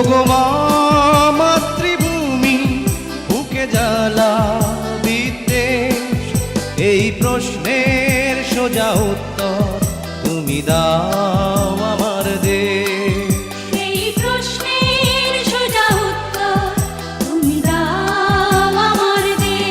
ওগো মা মাতৃভূমি বুকে জ্বালা বিদ্বেষ, এই প্রশ্নের সোজা উত্তর তুমি দাও আমার দেশ। এই প্রশ্নের সোজা উত্তর তুমি দাও আমার দেশ।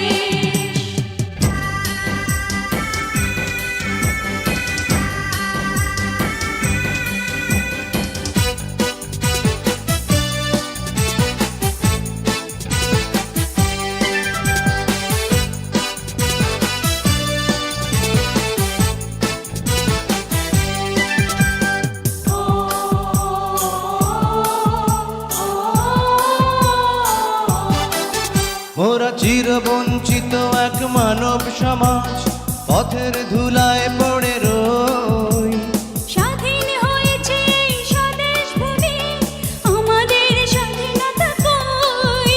মোরা চিরবঞ্চিত এক মানব সমাজ, পথের ধুলায় পড়ে রই। স্বাধীন হয়েছে এই স্বদেশ ভূমি, আমাদের স্বাধীনতা কই?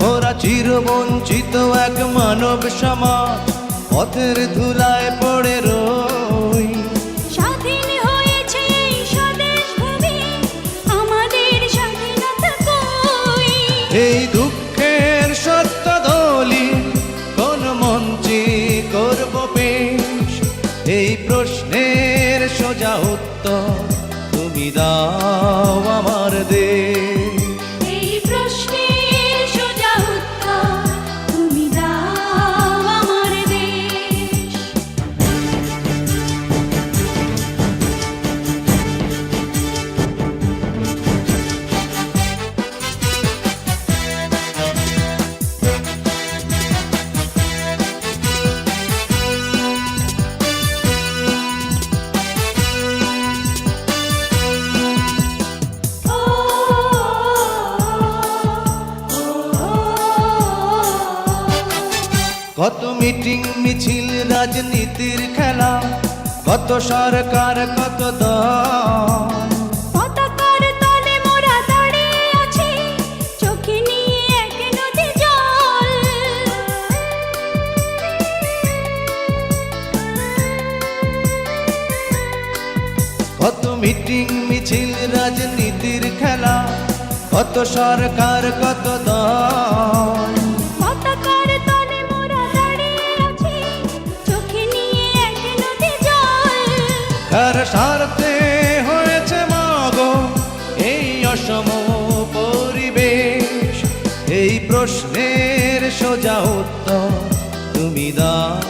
মোরা চিরবঞ্চিত এক মানব সমাজ, পথের ধুলায় পড়ে রই। স্বাধীন হয়েছে এই স্বদেশ ভূমি, আমাদের স্বাধীনতা কই? এই দুঃখের সত্য দলি কোন মঞ্চে করব পেশ, এই প্রশ্নের সোজা উত্তর তুমি দাও আমার দেশ। এই প্রশ্নের সোজা উত্তর তুমি দাও আমার দেশ। কত মিটিং মিছিল রাজনীতির খেলা, কত সরকার কত দল। পতাকার তলে মোরা দাঁড়িয়ে আছি, চোখে নিয়ে এক নদী জল। কত মিটিং মিছিল রাজনীতির খেলা, কত সরকার কত দল। পতাকার তলে মোরা দাঁড়িয়ে আছি, চোখে নিয়ে এক নদী জল। কার স্বার্থে হয়েছে মাগো এই অসম পরিবেশ, এই প্রশ্নের সোজা উত্তর তুমি দাও